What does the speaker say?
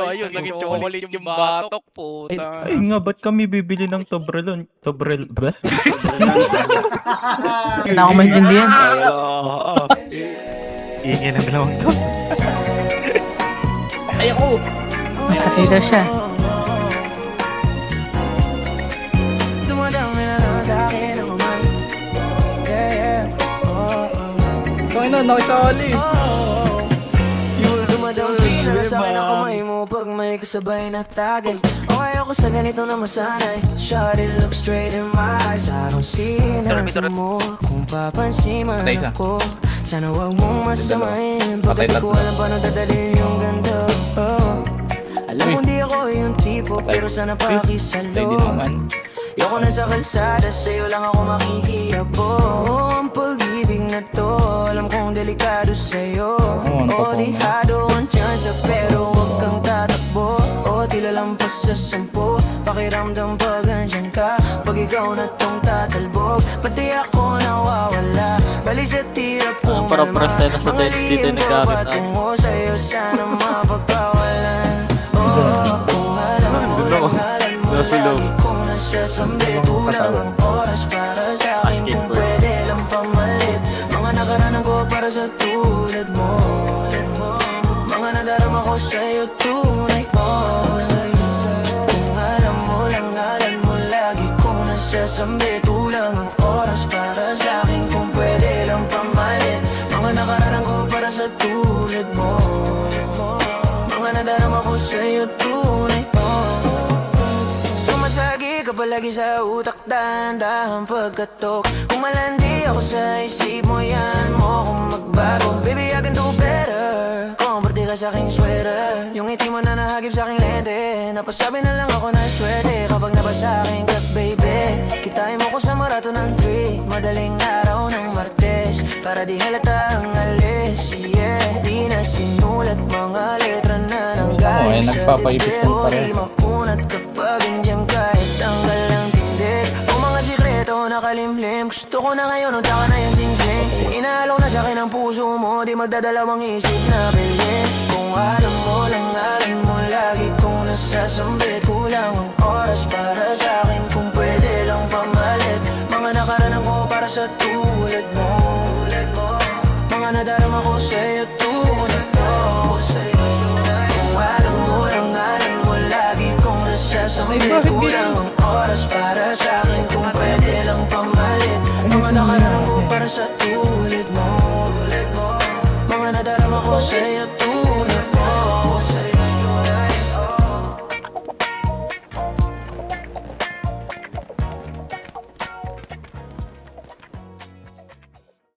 ayun, naging chocolate yung batok, Ay, puta. ay nga, ba't kami bibili ng Toblerone? Ba? Hindi na ako maintindihan. Ingin ng dalawang to. Ayoko. May katira siya. Dumadami na lang sa akin ang umay. Yeah, yeah. Kung ano, nakisali. Dumadami na lang sa akin ang kamay mo pag may kasabay na tagay. Okay ako sa ganito na masanay. Shawty, look straight in my eyes. I don't see nothing more. Kung papansin man ako, sana wag mong masamahin. Pagkat di ko alam paano dadalhin yung ganda. Alam kong di ako yung tipo, pero sana pakisalo. Yoko na sa kalsada, sa'yo lang ako makikiyabo. Ang pag-ibig na to, alam kong delikado sa'yo. O dihado ang tsansa, pero huwag kang tatakbo. O tila lampas sa 10, pakiramdam pag andyan ka. Pag ikaw na tong tatalbog, pati ako nawawala. Bali sa tira po Para tayo na sa dance dito yung nagkakita. patungo sa'yo, sana mapagkawalan. Kung alam mo lang, alam mo lagi kong nasasambi. Kulang ang oras para sa akin, kung pwede lang pamalit. Mga nakaraan ko para sa tulad mo. Mga nadarama ko sa'yo, tunay mo. Kung alam mo lang, alam mo lagi kong nasasambi. Kulang ang oras para sa akin, kung pwede lang pamalit. Mga nakaraan ko para sa tulad mo. Mga nadarama ko sa'yo, tunay mo. Sumasagi ka palagi sa utak, dahan-dahan pagkatok. Kung malandi ako sa isip mo, yan mo kung magbago. Baby, I can do better. Komporte ka sa aking sweater. Yung ngiti mo na nahagip sa aking lente. Napasabi na lang ako na swerte kapag nabasa aking cut, baby. Kitain mo ko sa marathon ng 3, madaling araw ng Martes, para di halata ang alis. Yeah, di na sinulat mga letra na nanggaling sa dibdib. O di makunat kapag andyan kahit tanggal ang tindig. O mga sikreto nakalimlim, gusto ko na ngayon unta ka na yung singsing. Inaalok na sa'kin ang puso mo, di magdadalawang isip na bilhin. Kung alam mo lang, alam mo lagi kong nasasambit. Kulang ang oras para sa akin, kung pwede lang pamalit. Mga nakaraan ko para sa tulad mo. Mga nadarama ko sa'yo, tunay mo. Kung alam mo lang, alam mo lagi kong nasasambit. Kulang ang oras para sa akin, kung pwede lang pamalit. Mga nakaraan ko para sa tulad mo. Mga nadarama ko sa'yo,